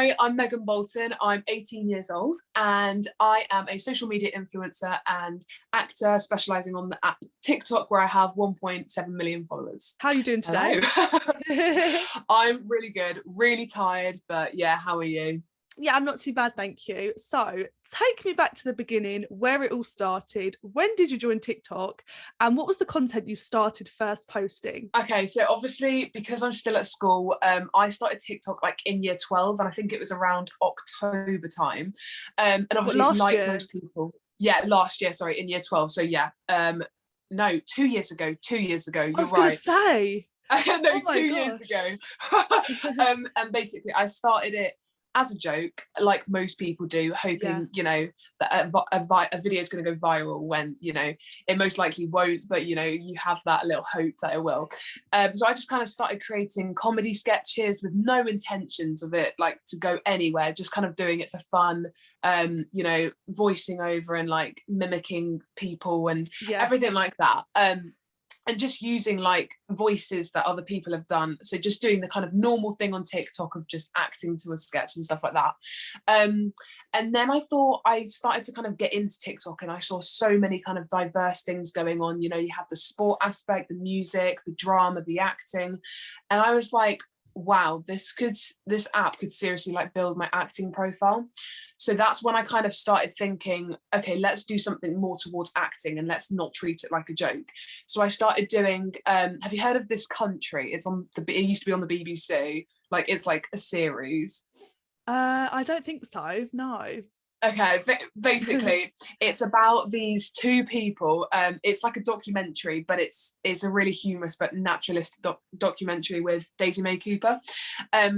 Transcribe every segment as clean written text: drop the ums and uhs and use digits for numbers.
Hi, I'm Megan Bolton. I'm 18 years old and I am a social media influencer and actor specialising on the app TikTok, where I have 1.7 million followers. How are you doing today? I'm really good, really tired, but yeah, how are you? Yeah, I'm not too bad, thank you. So take me back to the beginning, where it all started. When did you join TikTok? And what was the content you started first posting? Okay, so obviously because I'm still at school, I started TikTok like in year 12, and I think it was around October time. And obviously, last like year? most people, yeah, last year, sorry, in year 12. So yeah, no, 2 years ago, 2 years ago, I you're was gonna right. say. No, Oh my 2 years gosh. ago. And basically I started it as a joke, like most people do, hoping, that a video is going to go viral when, it most likely won't, but, you have that little hope that it will. So I just kind of started creating comedy sketches with no intentions of it, like, to go anywhere, just kind of doing it for fun, voicing over and, like, mimicking people and everything like that. And just using like voices that other people have done. So just doing the kind of normal thing on TikTok of just acting to a sketch and stuff like that. And then I thought I started to kind of get into TikTok, and I saw so many kind of diverse things going on. You have the sport aspect, the music, the drama, the acting. And I was like, wow, this app could seriously like build my acting profile. So that's when I kind of started thinking, okay, let's do something more towards acting and let's not treat it like a joke. So I started doing, have you heard of This Country? It used to be on the BBC. Like, it's like a series. I don't think so, no. Okay, basically it's about these two people. It's like a documentary, but it's a really humorous but naturalistic documentary with Daisy May Cooper.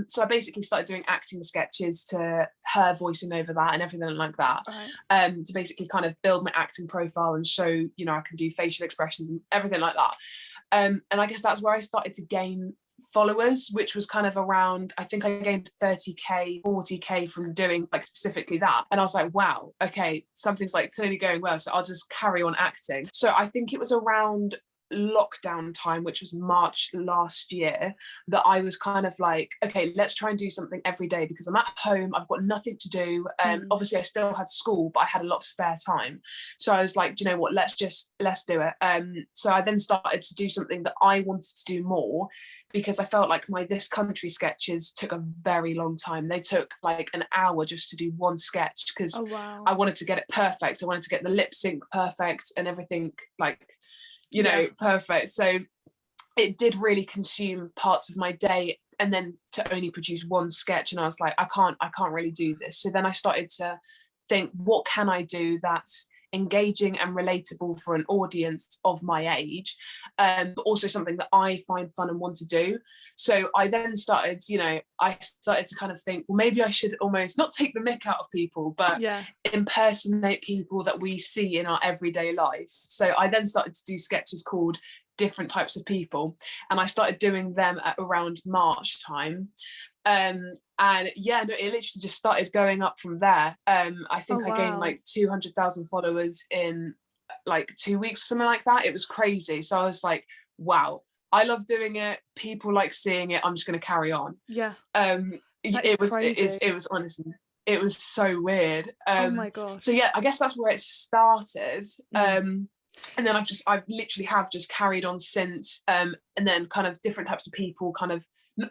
So I basically started doing acting sketches to her, voicing over that and everything like that. Right. To basically kind of build my acting profile and show, I can do facial expressions and everything like that. And I guess that's where I started to gain followers, which was kind of around, I think I gained 30k 40k from doing like specifically that. And I was like, wow, okay, something's like clearly going well, so I'll just carry on acting. So I think it was around lockdown time, which was March last year, that I was kind of like, okay, let's try and do something every day, because I'm at home, I've got nothing to do. Obviously I still had school, but I had a lot of spare time. So I was like, do you know what, let's do it. So I then started to do something that I wanted to do more, because I felt like my This Country sketches took a very long time. They took like an hour just to do one sketch, because I wanted to get it perfect. I wanted to get the lip sync perfect and everything like, perfect. So it did really consume parts of my day, and then to only produce one sketch, and I was like, I can't really do this. So then I started to think, what can I do that's engaging and relatable for an audience of my age, but also something that I find fun and want to do. So I then started, I started to kind of think, well, maybe I should almost not take the mick out of people, but impersonate people that we see in our everyday lives. So I then started to do sketches called Different Types of People, and I started doing them at around March time. And yeah, no, it literally just started going up from there. I think I gained like 200,000 followers in like 2 weeks, something like that. It was crazy. So I was like, wow, I love doing it. People like seeing it. I'm just going to carry on. It was honestly, it was so weird. Oh my gosh. So yeah, I guess that's where it started. And then I've literally have just carried on since, and then kind of different types of people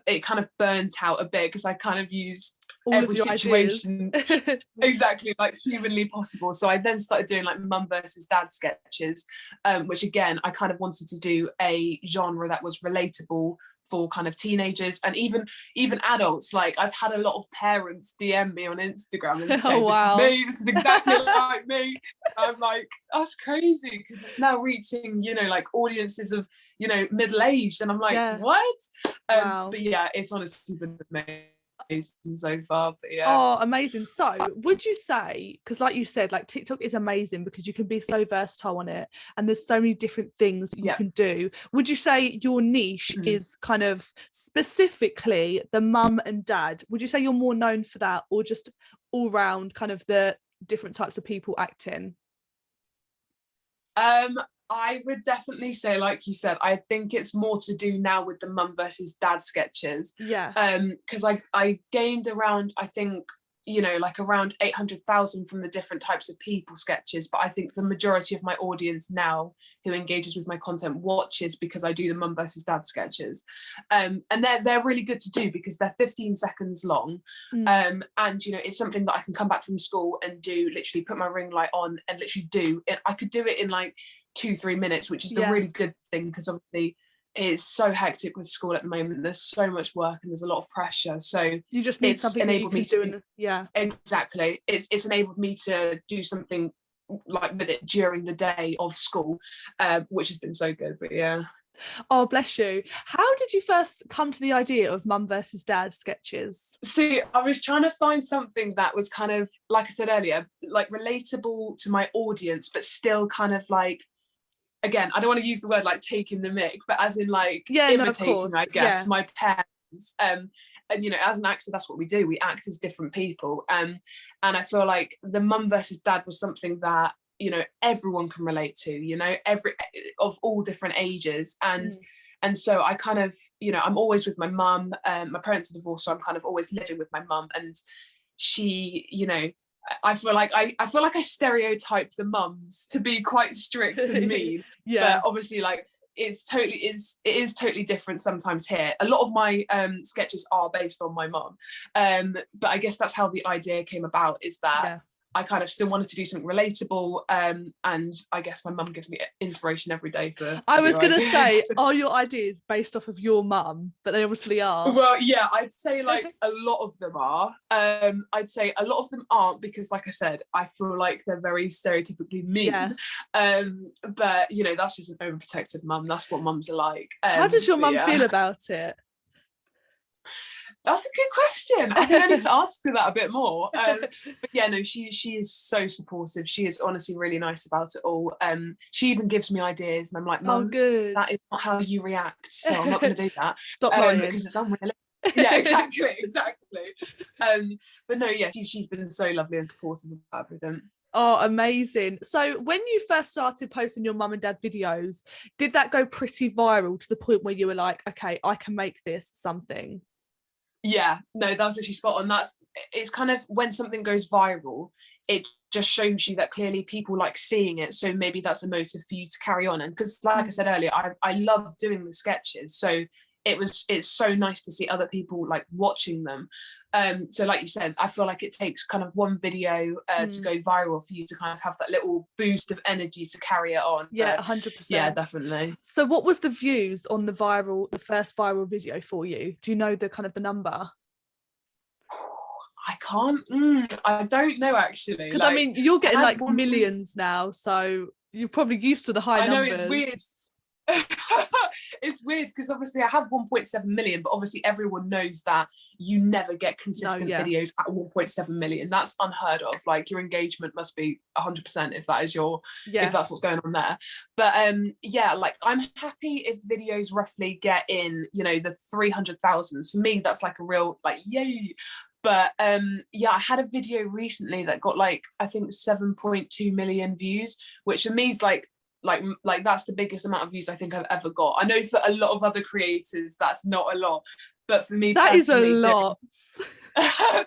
it kind of burnt out a bit, because I kind of used all every situation exactly like humanly possible. So I then started doing like mum versus dad sketches, which again, I kind of wanted to do a genre that was relatable for kind of teenagers and even adults. Like, I've had a lot of parents DM me on Instagram and say, this is exactly like me. I'm like, that's crazy, because it's now reaching, like audiences of, middle-aged, and I'm like, what? But yeah, it's honestly been amazing so far. But yeah. Oh, amazing. So would you say, because like you said, like TikTok is amazing because you can be so versatile on it and there's so many different things you can do, would you say your niche is kind of specifically the mum and dad? Would you say you're more known for that, or just all round kind of the different types of people acting? I would definitely say, like you said, I think it's more to do now with the mum versus dad sketches. Yeah. Because I gained around, I think, like around 800,000 from the different types of people sketches, but I think the majority of my audience now who engages with my content watches because I do the mum versus dad sketches. And they're really good to do because they're 15 seconds long. And it's something that I can come back from school and do, literally put my ring light on and literally do it. I could do it in like 2-3 minutes, which is the really good thing, because obviously it's so hectic with school at the moment. There's so much work and there's a lot of pressure, so you just need something that you can do. Exactly, it's enabled me to do something like with it during the day of school, which has been so good. But yeah. Oh, bless you. How did you first come to the idea of mum versus dad sketches? See, I was trying to find something that was kind of, like I said earlier, like relatable to my audience, but still kind of like, again, I don't want to use the word like taking the mick, but as in like imitating, I guess, my parents. And as an actor, that's what we do. We act as different people. And I feel like the mum versus dad was something that, everyone can relate to, of all different ages. And so I kind of, I'm always with my mum. My parents are divorced, so I'm kind of always living with my mum. And she, I feel like I stereotype the mums to be quite strict and mean. But obviously, like, it is totally different sometimes here. A lot of my sketches are based on my mum. But I guess that's how the idea came about, is that I kind of still wanted to do something relatable, and I guess my mum gives me inspiration every day for I was going to say, are your ideas based off of your mum? But they obviously are. Well, yeah, I'd say like a lot of them are. I'd say a lot of them aren't, because like I said, I feel like they're very stereotypically mean. But that's just an overprotective mum. That's what mums are like. How does your mum feel about it? That's a good question. I think I need to ask her that a bit more. But yeah, no, she is so supportive. She is honestly really nice about it all. She even gives me ideas, and I'm like, Mum, that is not how you react, so I'm not going to do that. Stop lying, because it's unrealistic. Yeah, exactly. But no, yeah, she's been so lovely and supportive about everything. Oh, amazing. So when you first started posting your mum and dad videos, did that go pretty viral to the point where you were like, okay, I can make this something? Yeah, no, that's literally spot on. It's kind of, when something goes viral, it just shows you that clearly people like seeing it. So maybe that's a motive for you to carry on. And because, like I said earlier, I love doing the sketches. So it's so nice to see other people like watching them. So like you said, I feel like it takes kind of one video to go viral for you to kind of have that little boost of energy to carry it on. Yeah, 100%. Yeah, definitely. So what was the views on the first viral video for you? Do you know the number? I can't. I don't know, actually. Because I mean, you're getting like millions now, so you're probably used to the high numbers. I know, it's weird. It's weird because obviously I have 1.7 million, but obviously everyone knows that you never get consistent videos at 1.7 million. That's unheard of. Like, your engagement must be 100% if that is if that's what's going on there. But like, I'm happy if videos roughly get in, the 300,000. For me, that's like a real like yay. But I had a video recently that got like, I think 7.2 million views, which for me is like that's the biggest amount of views I think I've ever got. I know for a lot of other creators that's not a lot, but for me that is a lot.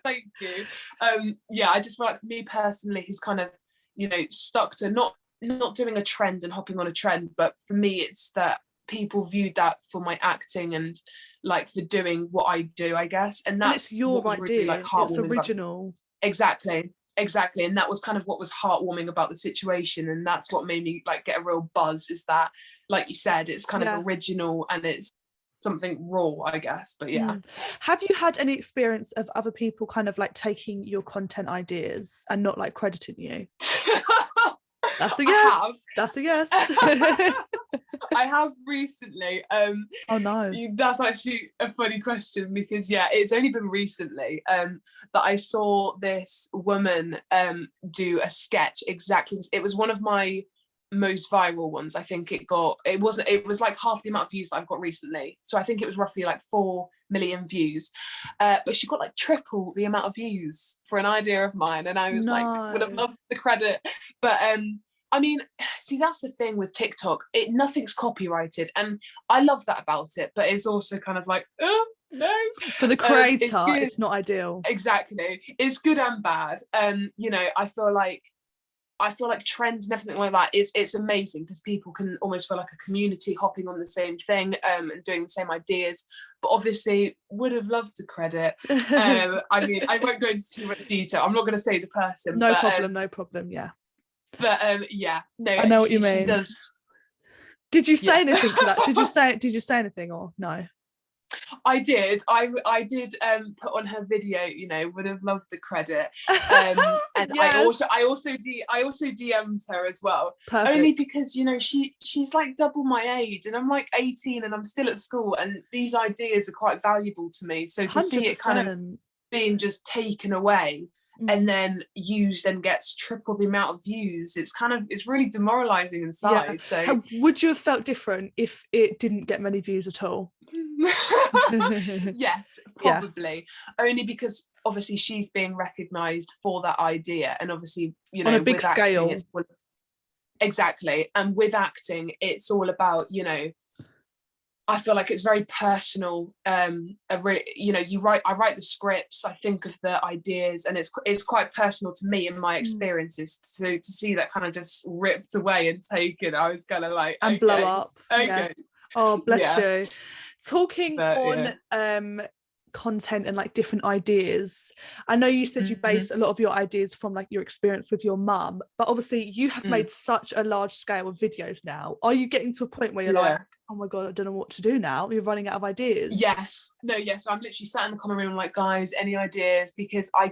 Thank you. I just feel like, for me personally, who's kind of stuck to not doing a trend and hopping on a trend, but for me it's that people viewed that for my acting and like for doing what I do, I guess, and that's your idea. Really, like, it's original. Exactly, and that was kind of what was heartwarming about the situation, and that's what made me like get a real buzz, is that, like you said, it's kind of original and it's something raw, I guess. But have you had any experience of other people kind of like taking your content ideas and not like crediting you? That's a yes. That's a yes. I have recently. Oh no. That's actually a funny question, because it's only been recently that I saw this woman do a sketch exactly. It was one of my most viral ones. I think it was like half the amount of views that I've got recently. So I think it was roughly like 4 million views. But she got like triple the amount of views for an idea of mine. And I was like, would have loved the credit. But I mean, see, that's the thing with TikTok. Nothing's copyrighted, and I love that about it. But it's also kind of like, oh no, for the creator, it's not ideal. Exactly, it's good and bad. You know, I feel like trends and everything like that it's amazing because people can almost feel like a community hopping on the same thing and doing the same ideas. But obviously, would have loved to credit. I mean, I won't go into too much detail. I'm not going to say the person. No problem. Yeah. But yeah, no, I know what you mean. She does. Did you say anything to that? Did you say anything or no? I did. I did put on her video, you know, would have loved the credit. And yes. I also DM'd her as well. Perfect. Only because, you know, she's like double my age and I'm like 18 and I'm still at school, and these ideas are quite valuable to me. So to 100%. See it kind of being just taken away and then used and gets triple the amount of views, it's really demoralizing inside. Yeah. So would you have felt different if it didn't get many views at all? Yes, probably. Yeah. Only because obviously she's being recognized for that idea, and obviously, you know, on a big scale. Exactly. And with acting, it's all about, you know, I feel like it's very personal. You know, I write the scripts, I think of the ideas, and it's quite personal to me and my experiences. So to see that kind of just ripped away and taken, I was kind of like, and blow up. Okay. Yeah. Oh, bless you. Talking on content and like different ideas, I know you said you base a lot of your ideas from like your experience with your mum, but obviously you have made such a large scale of videos now. Are you getting to a point where you're like, oh my god, I don't know what to do now? You're running out of ideas? Yes. So I'm literally sat in the common room like, guys, any ideas? Because I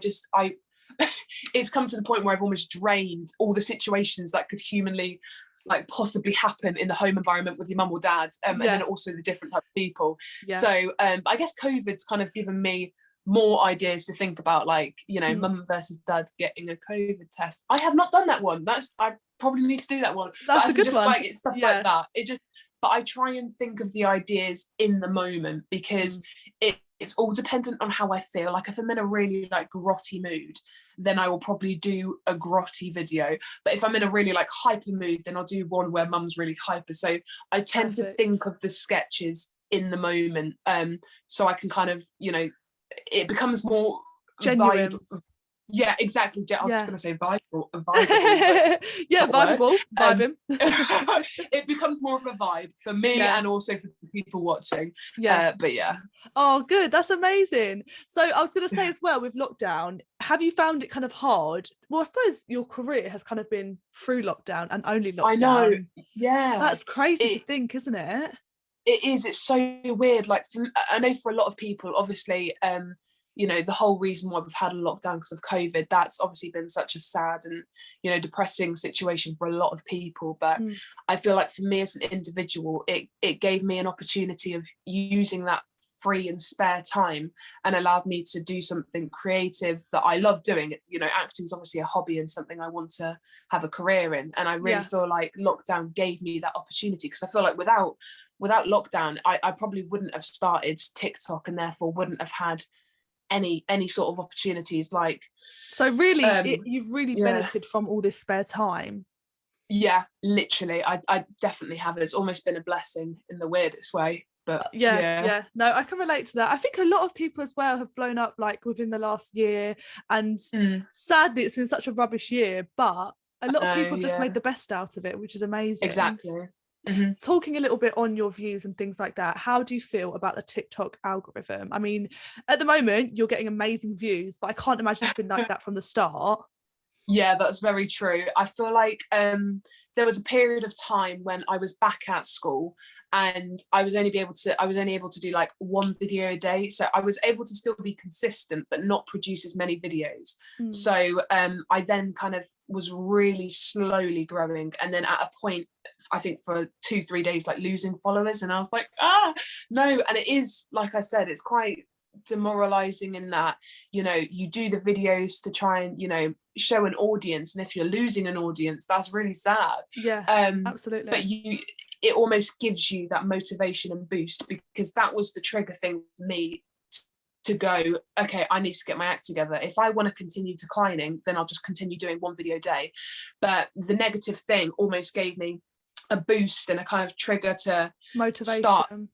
it's come to the point where I've almost drained all the situations that could humanly like possibly happen in the home environment with your mum or dad, and then also the different type of people. So I guess COVID's kind of given me more ideas to think about, like, you know, mum versus dad getting a COVID test. I have not done that one. I probably need to do that one. That's a good one. Like, it's stuff like that. But I try and think of the ideas in the moment, because it's all dependent on how I feel. Like if I'm in a really like grotty mood, then I will probably do a grotty video. But if I'm in a really like hyper mood, then I'll do one where mum's really hyper. So I tend to think of the sketches in the moment. So I can kind of, you know, it becomes more genuine. Yeah, exactly. I was just going to say viable. Yeah, viable. Vibing. It becomes more of a vibe for me and also for the people watching. But yeah. Oh, good. That's amazing. So I was going to say as well, with lockdown, have you found it kind of hard? Well, I suppose your career has kind of been through lockdown and only lockdown. I know. Yeah. That's crazy to think, isn't it? It is. It's so weird. Like, I know for a lot of people, obviously, you know, the whole reason why we've had a lockdown because of COVID, that's obviously been such a sad and, you know, depressing situation for a lot of people. But I feel like for me as an individual, it gave me an opportunity of using that free and spare time and allowed me to do something creative that I love doing. You know, acting is obviously a hobby and something I want to have a career in. And I really feel like lockdown gave me that opportunity, because I feel like without lockdown, I probably wouldn't have started TikTok and therefore wouldn't have had any sort of opportunities. Like, so really you've really benefited from all this spare time. Yeah, literally. I definitely have. It's almost been a blessing in the weirdest way. But no, I can relate to that. I think a lot of people as well have blown up like within the last year, and sadly it's been such a rubbish year, but a lot of people just made the best out of it, which is amazing. Exactly. Talking a little bit on your views and things like that, how do you feel about the TikTok algorithm? I mean, at the moment you're getting amazing views, but I can't imagine it's been like that from the start. Yeah, that's very true. I feel like there was a period of time when I was back at school and I was only able to do like one video a day. So I was able to still be consistent, but not produce as many videos. So I then kind of was really slowly growing. And then at a point, I think for 2-3 days, like losing followers. And I was like, no. And it is, like I said, it's quite demoralizing in that, you know, you do the videos to try and, you know, show an audience, and if you're losing an audience, that's really sad. Absolutely. But it almost gives you that motivation and boost, because that was the trigger thing for me to go, okay, I need to get my act together. If I want to continue declining, then I'll just continue doing one video a day. But the negative thing almost gave me a boost and a kind of trigger to motivation.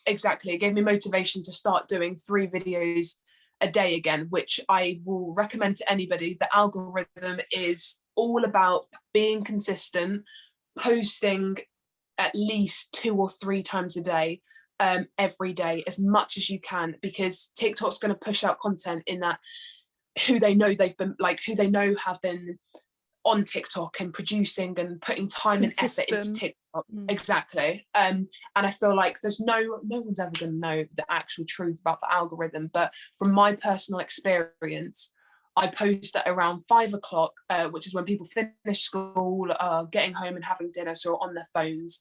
Exactly. It gave me motivation to start doing 3 videos a day again, which I will recommend to anybody. The algorithm is all about being consistent, posting at least 2 or 3 times a day, every day, as much as you can, because TikTok's going to push out content in that who they know have been on TikTok and producing and putting time and effort into TikTok. Exactly. And I feel like there's no one's ever going to know the actual truth about the algorithm, but from my personal experience, I post at around 5 o'clock, which is when people finish school, getting home and having dinner, so on their phones.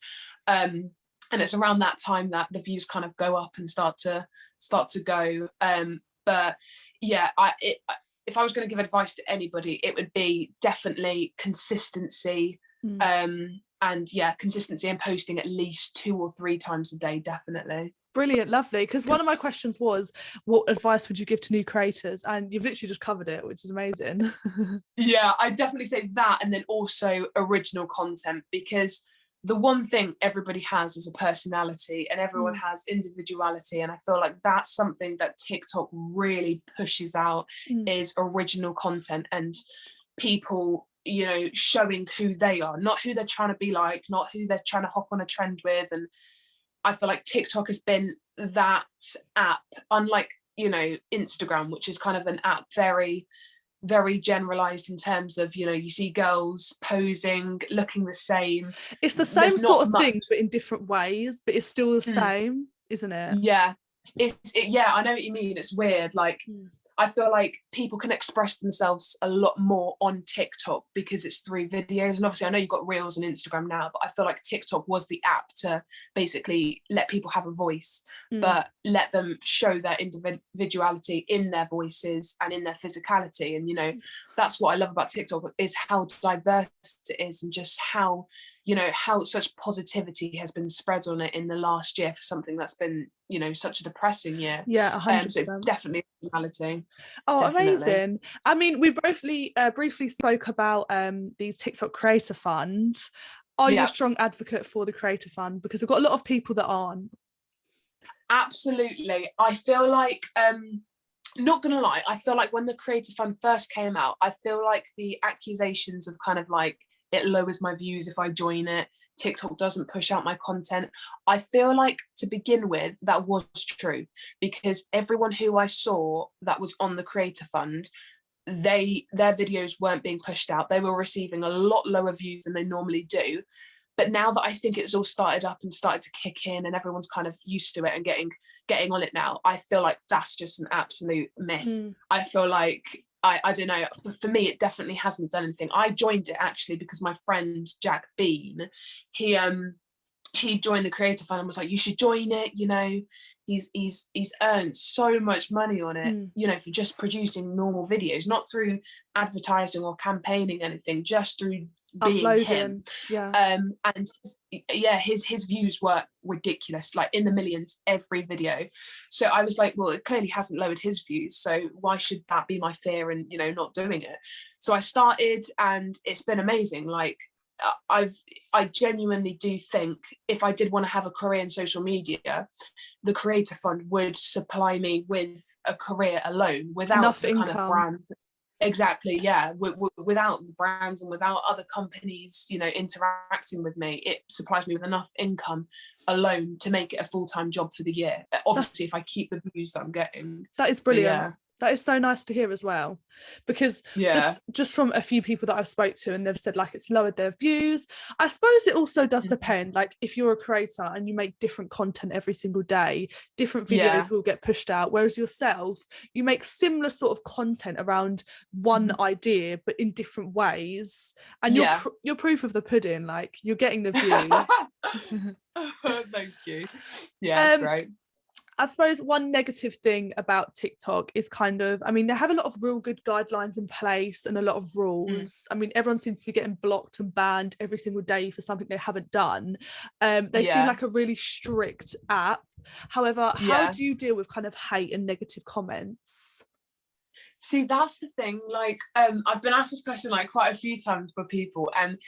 And it's around that time that the views kind of go up and start to go. But yeah, if I was going to give advice to anybody, it would be definitely consistency. And yeah, consistency and posting at least 2 or 3 times a day, definitely. Brilliant, lovely. Because one of my questions was, what advice would you give to new creators? And you've literally just covered it, which is amazing. Yeah, I definitely say that, and then also original content, because the one thing everybody has is a personality, and everyone has individuality, and I feel like that's something that TikTok really pushes out, is original content and people, you know, showing who they are, not who they're trying to be like, not who they're trying to hop on a trend with. And I feel like TikTok has been that app, unlike, you know, Instagram, which is kind of an app very, very generalized in terms of, you know, you see girls posing, looking the same. It's the same sort of thing, but in different ways, but it's still the same, isn't it? Yeah. Yeah, I know what you mean. It's weird. Like, I feel like people can express themselves a lot more on TikTok because it's 3 videos. And obviously I know you've got Reels and Instagram now, but I feel like TikTok was the app to basically let people have a voice, but let them show their individuality in their voices and in their physicality. And, you know, that's what I love about TikTok, is how diverse it is, and just how, you know, how such positivity has been spread on it in the last year for something that's been, you know, such a depressing year. Yeah, 100%. So definitely reality. Oh, definitely. amazing. I mean, we briefly spoke about the TikTok Creator Fund. Are you a strong advocate for the Creator Fund? Because I've got a lot of people that aren't. Absolutely. I feel like, not gonna lie, I feel like when the Creator Fund first came out, I feel like the accusations of kind of like, it lowers my views if I join it, TikTok doesn't push out my content, I feel like to begin with that was true, because everyone who I saw that was on the Creator Fund, their videos weren't being pushed out. They were receiving a lot lower views than they normally do. But now that I think it's all started up and started to kick in and everyone's kind of used to it and getting on it now, I feel like that's just an absolute myth. I feel like, I don't know, for me, it definitely hasn't done anything. I joined it actually because my friend Jack Bean, he joined the Creator Fund and was like, you should join it, you know, he's earned so much money on it, you know, for just producing normal videos, not through advertising or campaigning anything, just through being him. And his views were ridiculous, like in the millions every video. So I was like, well, it clearly hasn't lowered his views, so why should that be my fear and, you know, not doing it? So I started, and it's been amazing. Like, I genuinely do think if I did want to have a career in social media, the Creator Fund would supply me with a career alone, without enough the income. kind of brand. Exactly, yeah. Without the brands and without other companies, you know, interacting with me, it supplies me with enough income alone to make it a full-time job for the year. Obviously, if I keep the views that I'm getting. That is brilliant. That is so nice to hear as well, because just from a few people that I've spoke to, and they've said like it's lowered their views. I suppose it also does depend, like if you're a creator and you make different content every single day, different videos will get pushed out, whereas yourself, you make similar sort of content around one idea but in different ways, and you're proof of the pudding, like you're getting the views. Thank you. Yeah, it's great. I suppose one negative thing about TikTok is kind of, I mean, they have a lot of real good guidelines in place and a lot of rules. I mean, everyone seems to be getting blocked and banned every single day for something they haven't done. They seem like a really strict app. However, how do you deal with kind of hate and negative comments? See, that's the thing. Like, I've been asked this question like quite a few times by people, and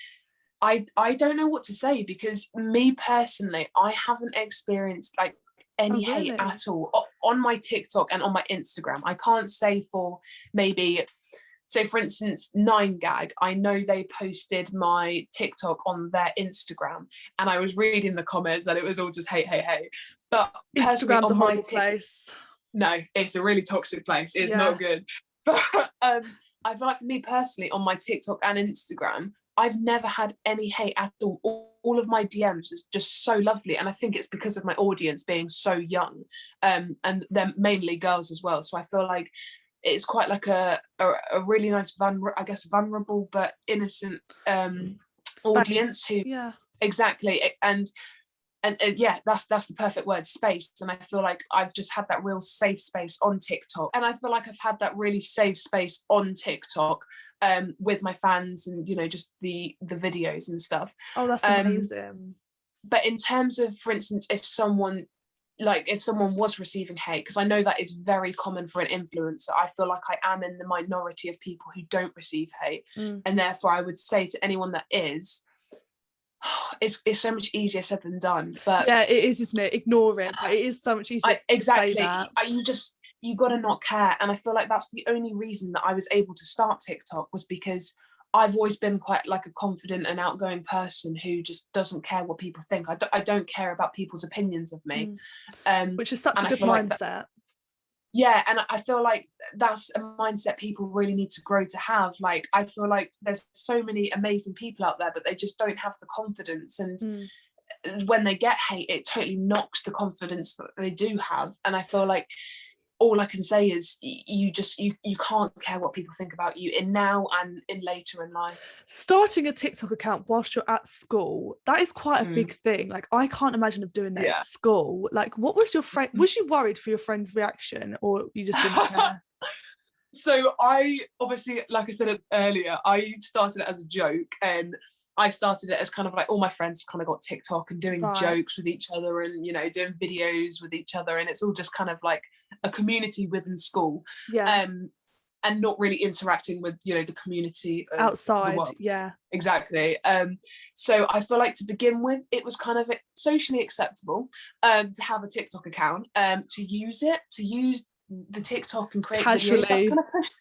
I don't know what to say, because me personally, I haven't experienced like any hate at all on my TikTok and on my Instagram. I can't say for maybe, so for instance, 9gag, I know they posted my TikTok on their Instagram, and I was reading the comments and it was all just hate, hate, hate. But Instagram's a horrible place. No, it's a really toxic place. It's not good. But I feel like for me personally, on my TikTok and Instagram, I've never had any hate at all. All of my DMs is just so lovely, and I think it's because of my audience being so young, and they're mainly girls as well. So I feel like it's quite like a really nice, vulnerable but innocent audience who exactly, and that's the perfect word, space. And I feel like I've just had that real safe space on TikTok, and I feel like I've had that really safe space on TikTok with my fans, and you know, just the videos and stuff. Oh, that's amazing. But in terms of, for instance, if someone was receiving hate, because I know that is very common for an influencer, I feel like I am in the minority of people who don't receive hate, and therefore I would say to anyone that is, it's so much easier said than done. But yeah, it is, isn't it? Ignore it, but it is so much easier exactly to say that. You gotta not care. And I feel like that's the only reason that I was able to start TikTok, was because I've always been quite like a confident and outgoing person who just doesn't care what people think. I don't care about people's opinions of me, which is such a good mindset. And I feel like that's a mindset people really need to grow to have. Like, I feel like there's so many amazing people out there, but they just don't have the confidence, and when they get hate, it totally knocks the confidence that they do have. And I feel like all I can say is you can't care what people think about you in now and in later in life. Starting a TikTok account whilst you're at school, that is quite a big thing. Like, I can't imagine of doing that at school. Like, what was your friend, was you worried for your friend's reaction, or you just didn't care? So I obviously, like I said earlier, I started it as a joke, and I started it as kind of like, all my friends kind of got TikTok and doing jokes with each other, and you know, doing videos with each other, and it's all just kind of like a community within school, and not really interacting with, you know, the community outside. The world. Exactly. So I feel like to begin with, it was kind of socially acceptable to have a TikTok account, to use the TikTok and create casually. Videos.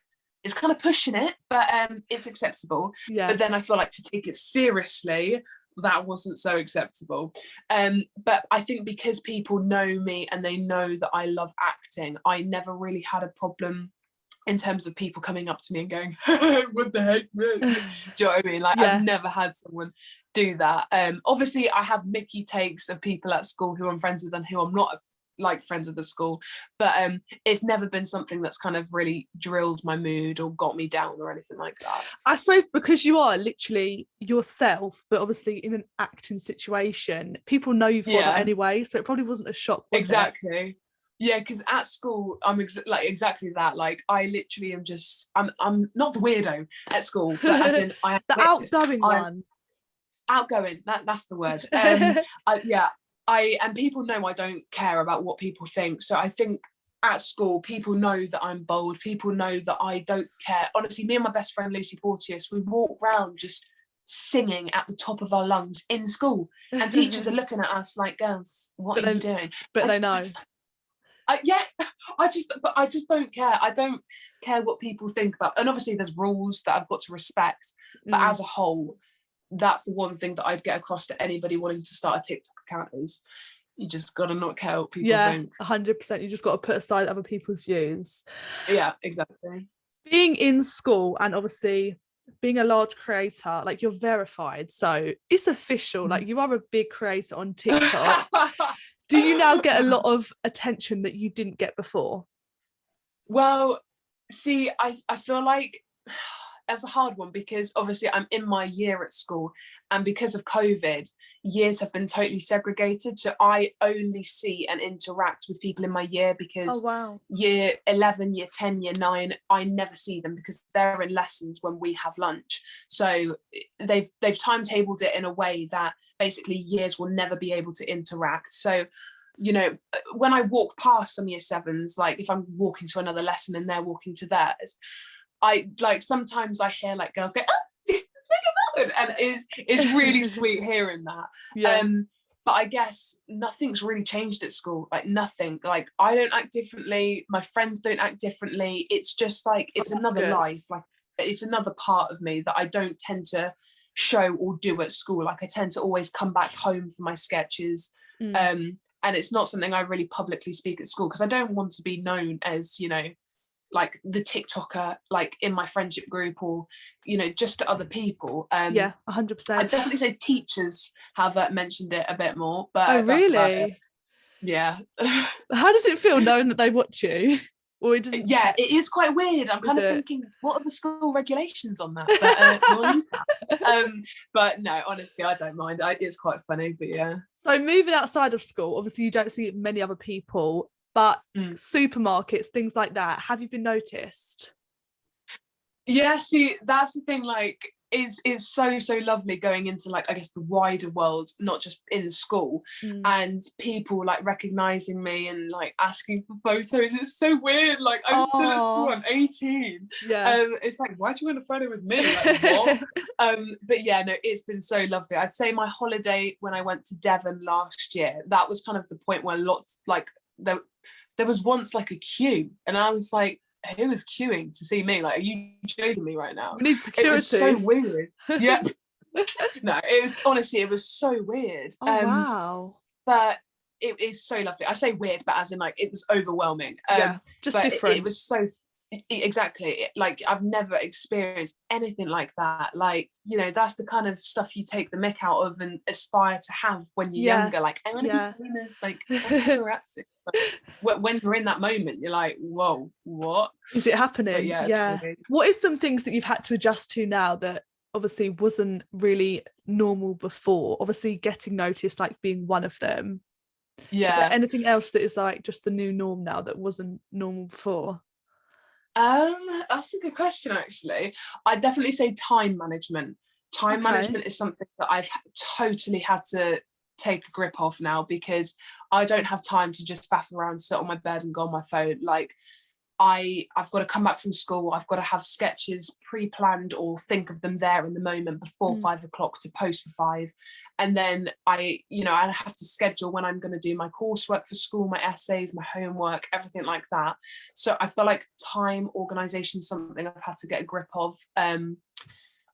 It's kind of pushing it, but it's acceptable. But then I feel like to take it seriously, that wasn't so acceptable. But I think because people know me and they know that I love acting, I never really had a problem in terms of people coming up to me and going, what the heck? Do you know what I mean? Like, I've never had someone do that. Obviously, I have Mickey takes of people at school who I'm friends with and who I'm not like friends with the school, but it's never been something that's kind of really drilled my mood or got me down or anything like that. I suppose because you are literally yourself, but obviously in an acting situation, people know you for that anyway, so it probably wasn't a shock, was it? Yeah, because at school I'm exactly that. Like, I literally am just I'm not the weirdo at school, but as in I am the outgoing one. Outgoing, that's the word. And people know I don't care about what people think. So I think at school, people know that I'm bold. People know that I don't care. Honestly, me and my best friend, Lucy Porteous, we walk around just singing at the top of our lungs in school. And teachers are looking at us like, girls, what are you doing? But they know. I just don't care. I don't care what people think about. And obviously there's rules that I've got to respect. But as a whole, that's the one thing that I'd get across to anybody wanting to start a TikTok account is you just got to not care what people think. 100%. You just got to put aside other people's views. Yeah, exactly. Being in school and obviously being a large creator, like, you're verified, so it's official. Like, you are a big creator on TikTok. Do you now get a lot of attention that you didn't get before? Well, see, I feel like that's a hard one, because obviously I'm in my year at school, and because of COVID, years have been totally segregated. So I only see and interact with people in my year, Oh because wow. year 11, year 10, year 9, I never see them because they're in lessons when we have lunch. So they've timetabled it in a way that basically years will never be able to interact. So, you know, when I walk past some year 7s, like if I'm walking to another lesson and they're walking to theirs, I like sometimes I hear like girls go, oh, it's Megan Mountain, and it's really sweet hearing that. Yeah. But I guess nothing's really changed at school, like nothing. Like I don't act differently, my friends don't act differently. It's just like it's another good. life, like it's another part of me that I don't tend to show or do at school. Like I tend to always come back home for my sketches. And it's not something I really publicly speak at school, because I don't want to be known as, you know, like the TikToker, like in my friendship group, or, you know, just to other people. Yeah, 100%. I'd definitely say teachers have mentioned it a bit more, but oh that's about it. really? Yeah. How does it feel knowing that they watch you? Or it doesn't? Yeah, it is quite weird. I'm kind of thinking, what are the school regulations on that? But, but no, honestly, I don't mind. It's quite funny, but yeah. So moving outside of school, obviously you don't see many other people, but supermarkets, things like that, have you been noticed? Yeah, see, that's the thing, like, is so lovely going into, like, I guess the wider world, not just in school, and people like recognizing me and like asking for photos. It's so weird. Like, I'm still at school, I'm 18. Yeah. It's like, why do you want a photo with me? Like, what? But yeah, no, it's been so lovely. I'd say my holiday when I went to Devon last year, that was kind of the point where lots, like, there was once like a queue, and I was like, who is queuing to see me? Like, are you joking me right now? We need security. It was so weird. Yeah. No, it was honestly, it was so weird. Oh wow. But it is so lovely. I say weird, but as in like it was overwhelming. Yeah, just different. It was so exactly, like I've never experienced anything like that. Like, you know, that's the kind of stuff you take the mick out of and aspire to have when you're younger. Like, I want to be famous, like when you're in that moment, you're like, whoa, what is it happening? But yeah. What is some things that you've had to adjust to now that obviously wasn't really normal before? Obviously getting noticed, like being one of them. Yeah. Is there anything else that is like just the new norm now that wasn't normal before? That's a good question, actually. I'd definitely say time management. Time management is something that I've totally had to take a grip of now, because I don't have time to just faff around, sit on my bed and go on my phone. Like, I've got to come back from school, I've got to have sketches pre-planned or think of them there in the moment before 5 o'clock to post for 5, and then I have to schedule when I'm going to do my coursework for school, my essays, my homework, everything like that. So I feel like time organization is something I've had to get a grip of.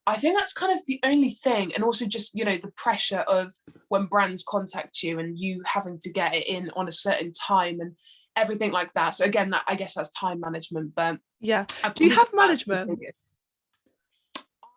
I think that's kind of the only thing, and also just, you know, the pressure of when brands contact you and you having to get it in on a certain time and everything like that. So again, that, I guess that's time management. But yeah, do you have management?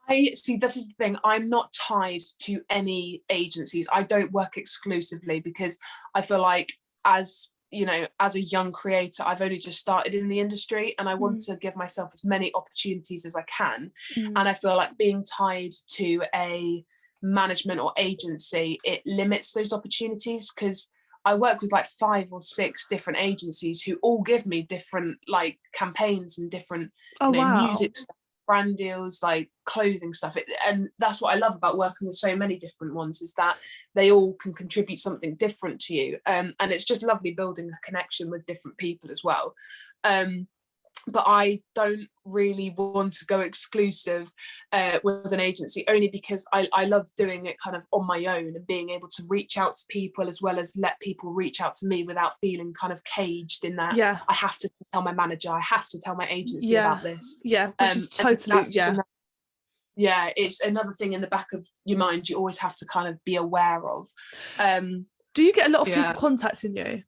I see, this is the thing, I'm not tied to any agencies. I don't work exclusively, because I feel like, as you know, as a young creator, I've only just started in the industry, and I want to give myself as many opportunities as I can. And I feel like being tied to a management or agency, it limits those opportunities, because I work with like 5 or 6 different agencies who all give me different like campaigns and different music stuff, brand deals, like clothing stuff. And that's what I love about working with so many different ones, is that they all can contribute something different to you. And it's just lovely building a connection with different people as well. But I don't really want to go exclusive with an agency, only because I love doing it kind of on my own and being able to reach out to people, as well as let people reach out to me without feeling kind of caged in that I have to tell my manager, I have to tell my agency about this. Yeah, which is totally, it's another thing in the back of your mind you always have to kind of be aware of. Do you get a lot of people contacting you?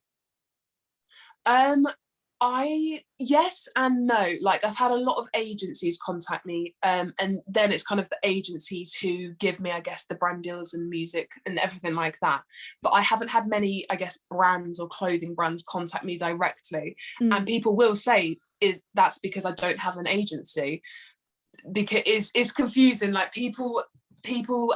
Yes and no. Like, I've had a lot of agencies contact me, and then it's kind of the agencies who give me, I guess, the brand deals and music and everything like that. But I haven't had many, I guess, brands or clothing brands contact me directly. And people will say, that's because I don't have an agency. because it's confusing. Like people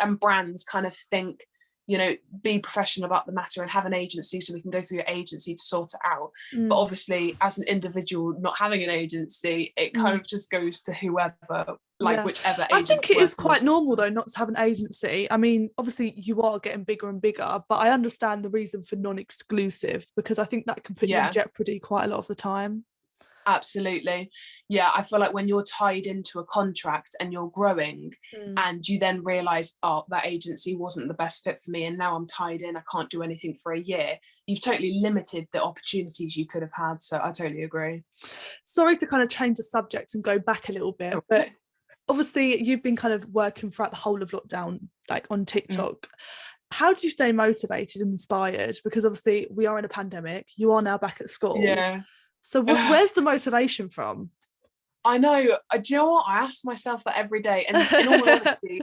and brands kind of think, you know, be professional about the matter and have an agency so we can go through your agency to sort it out. But obviously as an individual not having an agency, it kind of just goes to whoever, like whichever agent. I think it is quite normal though not to have an agency. I mean, obviously you are getting bigger and bigger, but I understand the reason for non-exclusive, because I think that can put you in jeopardy quite a lot of the time. Absolutely. Yeah, I feel like when you're tied into a contract and you're growing and you then realise, oh, that agency wasn't the best fit for me and now I'm tied in, I can't do anything for a year, you've totally limited the opportunities you could have had. So I totally agree. Sorry to kind of change the subject and go back a little bit, but obviously you've been kind of working throughout the whole of lockdown, like on TikTok. How did you stay motivated and inspired? Because obviously we are in a pandemic, you are now back at school. Yeah. So where's the motivation from? I know. Do you know what? I ask myself that every day. And in all honesty,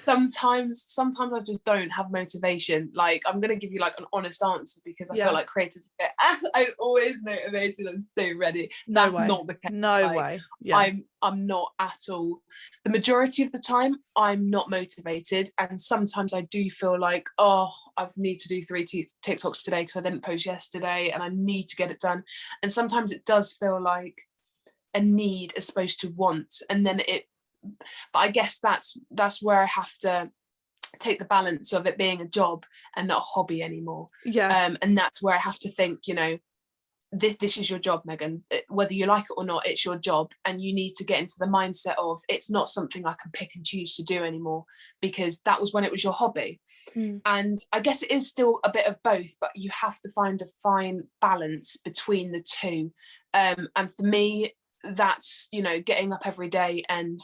sometimes I just don't have motivation. Like, I'm going to give you like an honest answer because I feel like creators get, I'm always motivated. I'm so ready. That's not the case. No way. Yeah. I'm not at all. The majority of the time, I'm not motivated. And sometimes I do feel like, oh, I need to do 3 TikToks today because I didn't post yesterday and I need to get it done. And sometimes it does feel like a need as opposed to want. And then but I guess that's where I have to take the balance of it being a job and not a hobby anymore. And that's where I have to think, you know, this is your job, Megan, whether you like it or not, it's your job, and you need to get into the mindset of it's not something I can pick and choose to do anymore, because that was when it was your hobby. And I guess it is still a bit of both, but you have to find a fine balance between the two. And for me, that's, you know, getting up every day and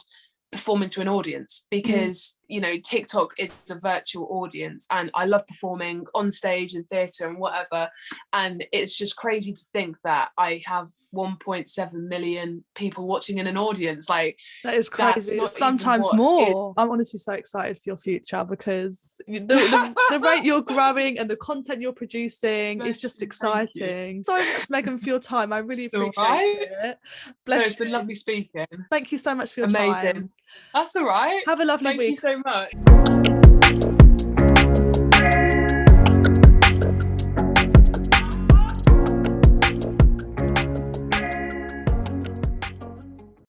performing to an audience, because you know, TikTok is a virtual audience and I love performing on stage and theatre and whatever, and it's just crazy to think that I have 1.7 million people watching in an audience. Like, that is crazy. Sometimes more. I'm honestly so excited for your future, because the rate you're growing and the content you're producing is just exciting. So much, Megan, for your time. I really appreciate it. It's been lovely speaking. Thank you so much for your time. That's all right. Have a lovely week. Thank you so much.